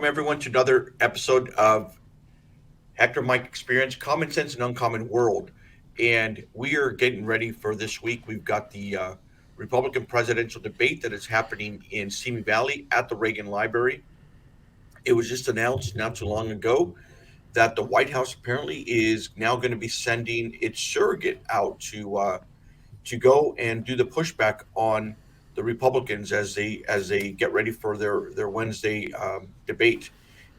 everyone, to another episode of Hector and Mike Experience, Common Sense and Uncommon World. And we are getting ready for this week. We've got the Republican presidential debate that is happening in Simi Valley at the Reagan Library. It was just announced not too long ago that the White House apparently is now going to be sending its surrogate out to go and do the pushback on the Republicans as they get ready for their Wednesday debate.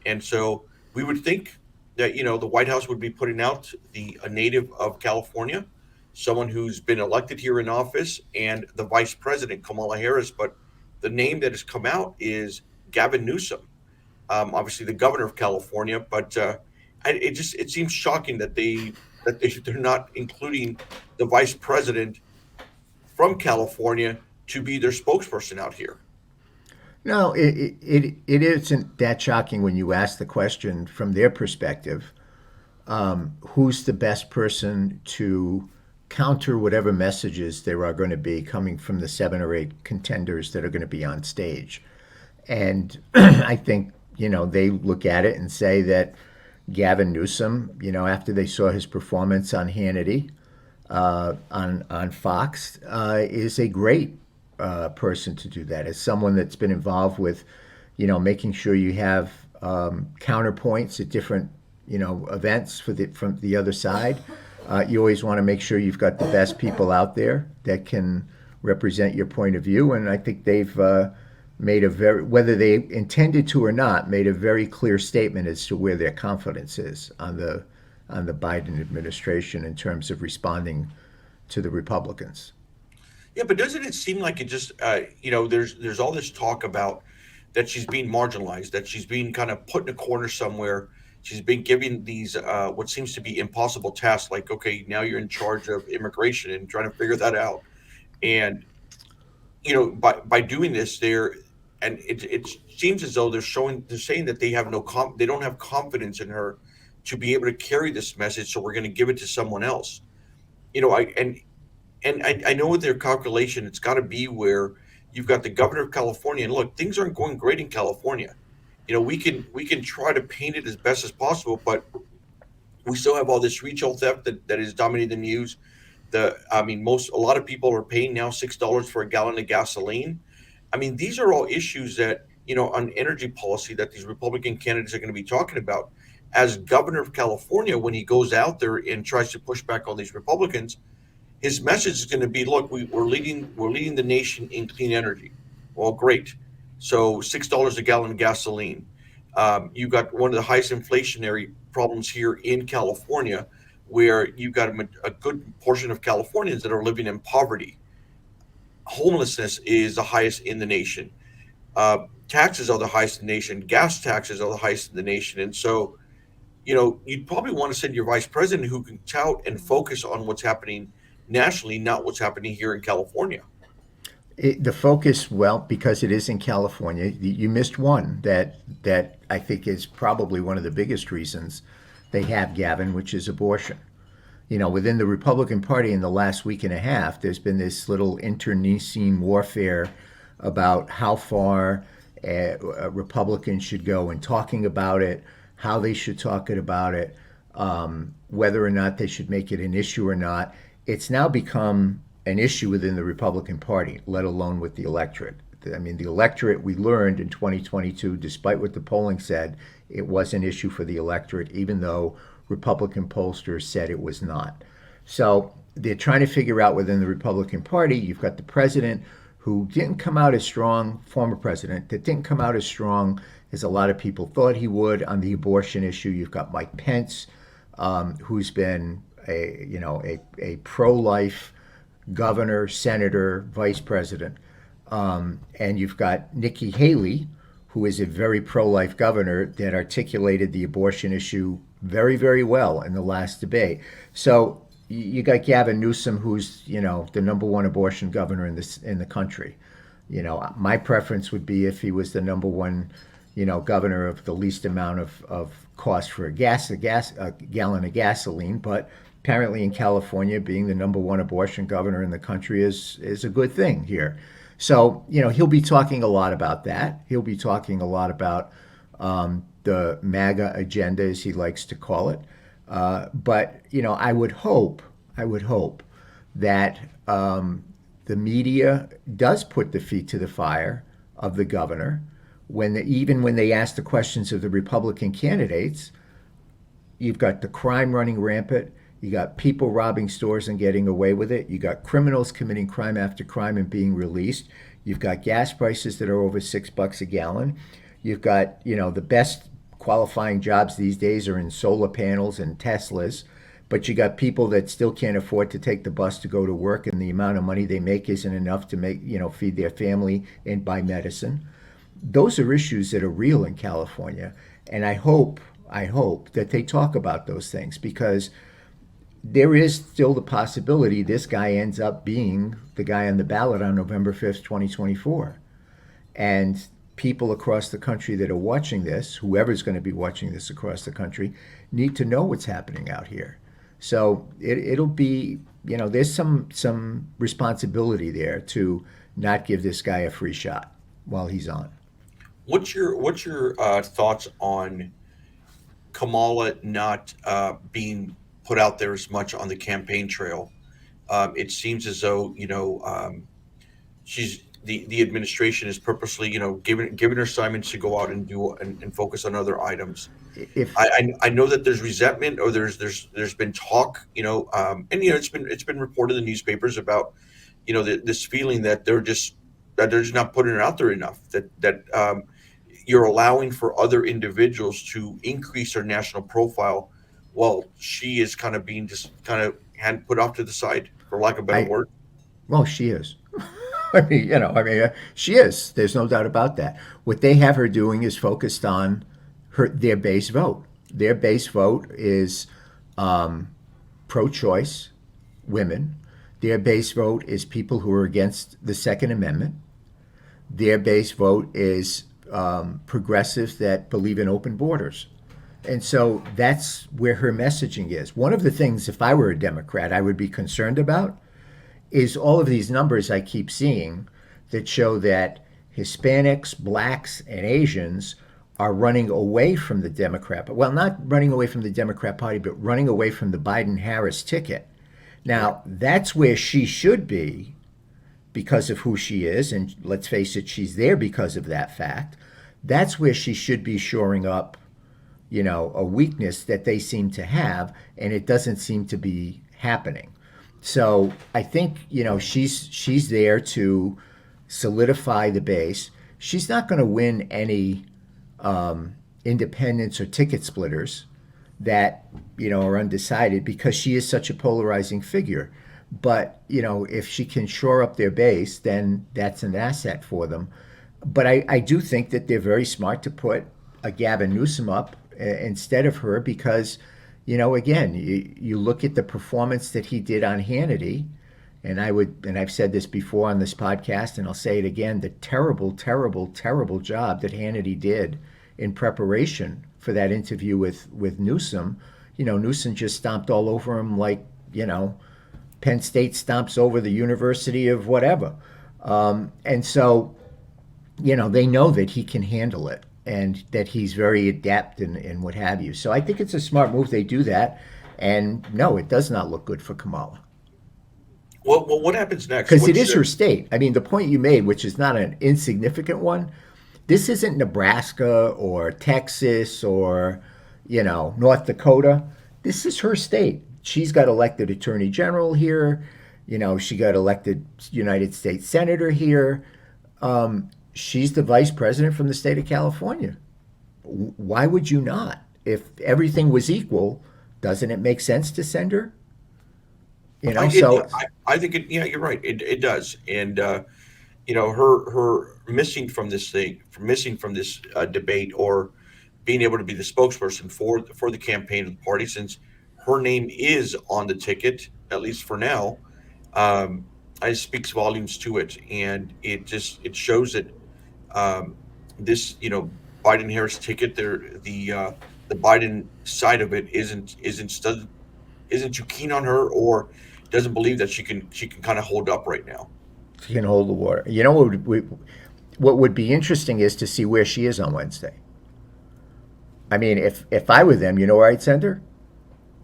And so we would think that the White House would be putting out a native of California, someone who's been elected here in office, and the Vice President Kamala Harris. But the name that has come out is Gavin Newsom, obviously the governor of California. But it seems shocking they're not including the Vice President from California to be their spokesperson out here. No, it isn't that shocking when you ask the question from their perspective. Who's the best person to counter whatever messages there are going to be coming from the 7 or 8 contenders that are going to be on stage? And I think, they look at it and say that Gavin Newsom, after they saw his performance on Hannity, on Fox, is a great person to do that. As someone that's been involved with, making sure you have counterpoints at different, events from the other side. You always want to make sure you've got the best people out there that can represent your point of view. And I think they've made whether they intended to or not, made a very clear statement as to where their confidence is on the Biden administration in terms of responding to the Republicans. Yeah, but doesn't it seem like it just there's all this talk about that she's being marginalized, that she's being kind of put in a corner somewhere. She's been given these what seems to be impossible tasks, like, okay, now you're in charge of immigration and trying to figure that out. And by doing this, it seems as though they're saying that they don't have confidence in her to be able to carry this message, so we're going to give it to someone else. I know with their calculation, it's got to be where you've got the governor of California, and look, things aren't going great in California. We can try to paint it as best as possible, but we still have all this retail theft that is dominating the news. A lot of people are paying now $6 for a gallon of gasoline. These are all issues that on energy policy that these Republican candidates are going to be talking about. As governor of California, when he goes out there and tries to push back on these Republicans, his message is going to be, look, we're leading the nation in clean energy. Well, great. So $6 a gallon of gasoline. You've got one of the highest inflationary problems here in California, where you've got a good portion of Californians that are living in poverty. Homelessness is the highest in the nation. Taxes are the highest in the nation. Gas taxes are the highest in the nation. And so, you'd probably want to send your vice president who can tout and focus on what's happening nationally, not what's happening here in California. The focus, well, because it is in California, you missed one that I think is probably one of the biggest reasons they have Gavin, which is abortion. Within the Republican Party in the last week and a half, there's been this little internecine warfare about how far Republicans should go in talking about it, how they should talk about it, whether or not they should make it an issue or not. It's now become an issue within the Republican Party, let alone with the electorate. The electorate, we learned in 2022, despite what the polling said, it was an issue for the electorate, even though Republican pollsters said it was not. So they're trying to figure out within the Republican Party, you've got the president who didn't come out as strong, former president, that didn't come out as strong as a lot of people thought he would on the abortion issue. You've got Mike Pence, who's been a pro-life governor, senator, vice president. And you've got Nikki Haley, who is a very pro-life governor that articulated the abortion issue very, very well in the last debate. So you got Gavin Newsom, who's, the number one abortion governor in the country. My preference would be if he was the number one, governor of the least amount of cost for a gallon of gasoline. But apparently in California, being the number one abortion governor in the country is a good thing here. So, he'll be talking a lot about that. He'll be talking a lot about the MAGA agenda, as he likes to call it. But I would hope that the media does put the feet to the fire of the governor even when they ask the questions of the Republican candidates. You've got the crime running rampant. You got people robbing stores and getting away with it. You got criminals committing crime after crime and being released. You've got gas prices that are over $6 a gallon. You've got, the best qualifying jobs these days are in solar panels and Teslas. But you got people that still can't afford to take the bus to go to work, and the amount of money they make isn't enough to feed their family and buy medicine. Those are issues that are real in California, and I hope that they talk about those things, because there is still the possibility this guy ends up being the guy on the ballot on November 5th, 2024. And people across the country that are watching this, whoever's going to be watching this across the country, need to know what's happening out here. So it'll be, there's some responsibility there to not give this guy a free shot while he's on. What's your thoughts on Kamala not being put out there as much on the campaign trail? It seems as though she's the administration is purposely giving her assignments to go out and do and focus on other items. If I know that there's resentment, or there's been talk, and it's been reported in the newspapers about this feeling that they're just not putting it out there enough, that you're allowing for other individuals to increase their national profile while she is kind of being just kind of hand put off to the side, for lack of a better I word. Well, she is. She is. There's no doubt about that. What they have her doing is focused on their base vote. Their base vote is pro-choice women. Their base vote is people who are against the Second Amendment. Their base vote is progressives that believe in open borders. And so that's where her messaging is. One of the things, if I were a Democrat, I would be concerned about is all of these numbers I keep seeing that show that Hispanics, blacks, and Asians are running away from the Democrat. Well, not running away from the Democrat Party, but running away from the Biden-Harris ticket. Right. Now, that's where she should be because of who she is, and let's face it, she's there because of that fact. That's where she should be shoring up, a weakness that they seem to have, and it doesn't seem to be happening. So I think she's there to solidify the base. She's not going to win any independents or ticket splitters that are undecided, because she is such a polarizing figure. But if she can shore up their base, then that's an asset for them. But I do think that they're very smart to put a Gavin Newsom up instead of her, because again, you look at the performance that he did on Hannity, and I've said this before on this podcast, and I'll say it again, the terrible, terrible, terrible job that Hannity did in preparation for that interview with Newsom. Newsom just stomped all over him like, Penn State stomps over the University of whatever. And so, they know that he can handle it and that he's very adept and what have you. So I think it's a smart move they do that. And no, it does not look good for Kamala. Well, what happens next? Because it is her state. I mean, the point you made, which is not an insignificant one, this isn't Nebraska or Texas or, North Dakota. This is her state. She's got elected attorney general here. She got elected United States senator here. She's the vice president from the state of California. Why would you not? If everything was equal, doesn't it make sense to send her? So I think yeah, you're right. It does. And her missing from this debate, or being able to be the spokesperson for the campaign of the party, since her name is on the ticket, at least for now, it speaks volumes to it, and it shows that this Biden Harris ticket, the Biden side of it isn't too keen on her, or doesn't believe that she can kind of hold up right now. she can hold the water. What would be interesting is to see where she is on Wednesday. I mean, if I were them, you know where I'd send her?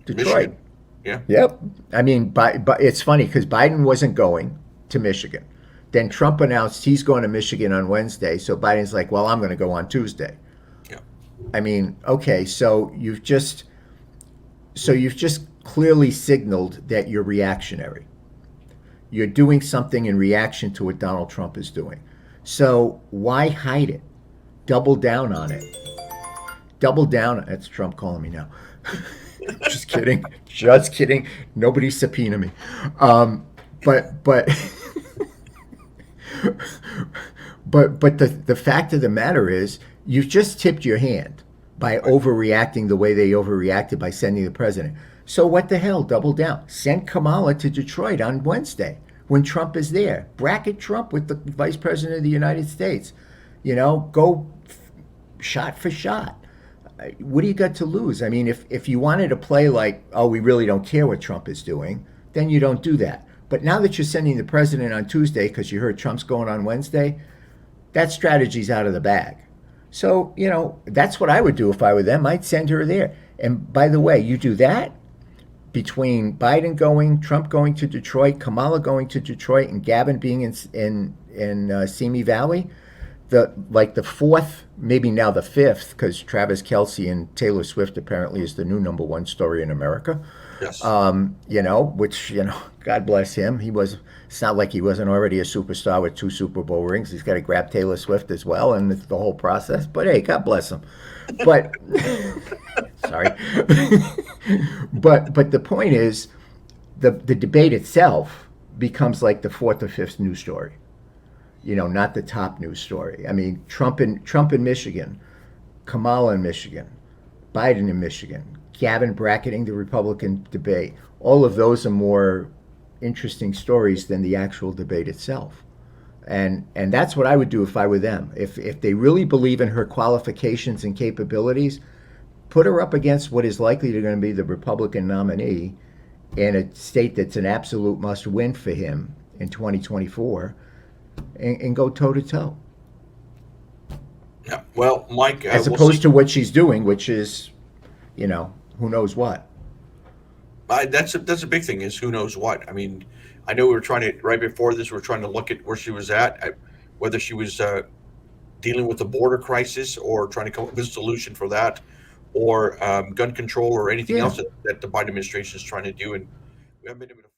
Detroit. Michigan. Yeah. Yep. I mean, but it's funny because Biden wasn't going to Michigan. Then Trump announced he's going to Michigan on Wednesday. So Biden's like, well, I'm going to go on Tuesday. Yeah. I mean, okay, so you've just clearly signaled that you're reactionary. You're doing something in reaction to what Donald Trump is doing. So why hide it? Double down on it. Double down. That's Trump calling me now. Just kidding. Just kidding. Nobody subpoena me. But the fact of the matter is, you've just tipped your hand by overreacting the way they overreacted by sending the president. So what the hell? Double down. Send Kamala to Detroit on Wednesday when Trump is there. Bracket Trump with the vice president of the United States. Go shot for shot. What do you got to lose? I mean, if you wanted to play like, oh, we really don't care what Trump is doing, then you don't do that. But now that you're sending the president on Tuesday because you heard Trump's going on Wednesday, that strategy's out of the bag. So, that's what I would do if I were them. I'd send her there. And by the way, you do that between Biden going, Trump going to Detroit, Kamala going to Detroit, and Gavin being in Simi Valley. The fourth, maybe now the fifth, because Travis Kelce and Taylor Swift apparently is the new number one story in America. Yes. Which, God bless him. It's not like he wasn't already a superstar with 2 Super Bowl rings. He's got to grab Taylor Swift as well, and it's the whole process. But hey, God bless him. But, sorry. but the point is, the debate itself becomes like the fourth or fifth news story. Not the top news story. I mean, Trump in Michigan, Kamala in Michigan, Biden in Michigan, Gavin bracketing the Republican debate. All of those are more interesting stories than the actual debate itself. And that's what I would do if I were them. If they really believe in her qualifications and capabilities, put her up against what is likely to going to be the Republican nominee in a state that's an absolute must-win for him in 2024. And go toe to toe, Yeah. Well, Mike, as we'll opposed see. to what she's doing, which is, who knows what. That's a big thing. Is who knows what? I mean, I know we were trying to right before this. We are trying to look at where she was at, whether she was dealing with the border crisis or trying to come up with a solution for that, or gun control or anything Yeah. else that the Biden administration is trying to do. And we haven't been able to